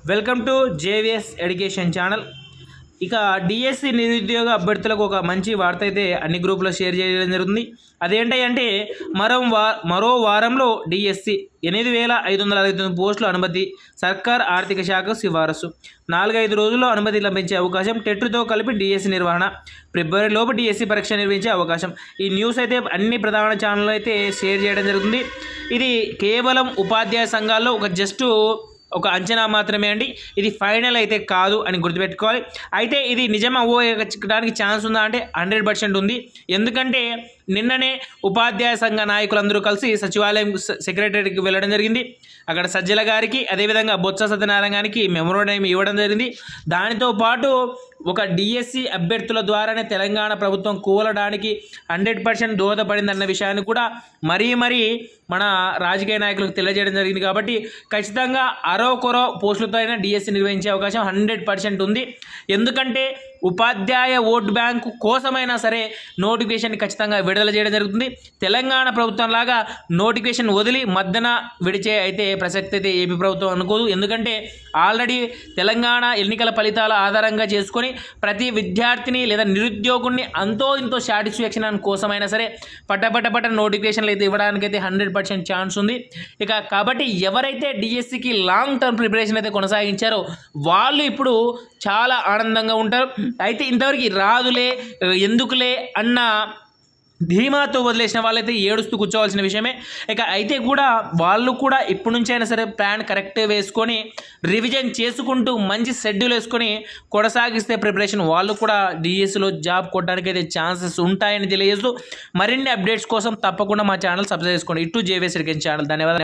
Welcome to JVS education channel. ఇక DSC నిరుద్యోగ అభ్యర్థులకు ఒక మంచి వార్త అయితే అన్ని గ్రూపులో షేర్ చేయడం జరుగుతుంది. అదేంటంటే మరో వారంలో డిఎస్సి 8,569 పోస్టుల అనుమతి, సర్కార్ ఆర్థిక శాఖ సిఫారసు. 4-5 రోజుల్లో అనుమతి లభించే అవకాశం. టెట్తో కలిపి డిఎస్సి నిర్వహణ. ఫిబ్రవరిలోపు డిఎస్సి పరీక్ష నిర్వహించే అవకాశం. ఈ న్యూస్ అయితే అన్ని ప్రధాన ఛానళ్ళు అయితే షేర్ చేయడం జరుగుతుంది. ఇది కేవలం ఉపాధ్యాయ సంఘాల్లో ఒక అంచనా మాత్రమే అండి. ఇది ఫైనల్ అయితే కాదు అని గుర్తుపెట్టుకోవాలి. అయితే ఇది నిజం అవ్వడానికి ఛాన్స్ ఉందా అంటే 100% ఉంది. ఎందుకంటే నిన్ననే ఉపాధ్యాయ సంఘ నాయకులందరూ కలిసి సచివాలయం సెక్రటరీకి వెళ్ళడం జరిగింది. అక్కడ సజ్జల గారికి, అదేవిధంగా బొత్స సత్యనారాయణ గారికి మెమోరాండం ఇవ్వడం జరిగింది. దానితో పాటు ఒక డిఎస్సి అభ్యర్థుల ద్వారానే తెలంగాణ ప్రభుత్వం కూలడానికి 100% దోహదపడిందన్న విషయాన్ని కూడా మరీ మన రాజకీయ నాయకులకు తెలియజేయడం జరిగింది. కాబట్టి ఖచ్చితంగా అరొకొరో పోస్టులతో అయినా డిఎస్సి నిర్వహించే అవకాశం 100% ఉంది. ఎందుకంటే ఉపాధ్యాయ ఓటు బ్యాంకు కోసమైనా సరే నోటిఫికేషన్ ఖచ్చితంగా విడుదల చేయడం జరుగుతుంది. తెలంగాణ ప్రభుత్వం లాగా నోటిఫికేషన్ వదిలి మధ్యన విడిచే అయితే ప్రసక్తి అయితే ఏపీ ప్రభుత్వం అనుకోదు. ఎందుకంటే ఆల్రెడీ తెలంగాణ ఎన్నికల ఫలితాల ఆధారంగా చేసుకొని ప్రతి విద్యార్థిని లేదా నిరుద్యోగుని అంతో ఇంతో సాటిస్ఫాక్షన్ కోసమైనా సరే పట్ట నోటిఫికేషన్లు అయితే ఇవ్వడానికైతే 100% ఛాన్స్ ఉంది. ఇక కాబట్టి ఎవరైతే డిఎస్సికి లాంగ్ టర్మ్ ప్రిపరేషన్ అయితే కొనసాగించారో వాళ్ళు ఇప్పుడు చాలా ఆనందంగా ఉంటారు. అయితే ఇంతవరకు రాదులే, ఎందుకులే అన్న ధీమాతో వదిలేసిన వాళ్ళైతే ఏడుస్తూ కూర్చోవాల్సిన విషయమే. ఇక అయితే కూడా వాళ్ళు కూడా ఇప్పటి నుంచి అయినా సరే ప్లాన్ కరెక్ట్ వేసుకొని రివిజన్ చేసుకుంటూ మంచి షెడ్యూల్ వేసుకొని కొనసాగిస్తే ప్రిపరేషన్ వాళ్ళు కూడా డిఎస్సిలో జాబ్ కొట్టడానికి అయితే ఛాన్సెస్ ఉంటాయని తెలియజేస్తూ మరిన్ని అప్డేట్స్ కోసం తప్పకుండా మా ఛానల్ సబ్స్క్రైబ్ చేసుకోండి. ఇటు జేవిఎస్ ఎడ్యుకేషన్ ఛానల్. ధన్యవాదాలు.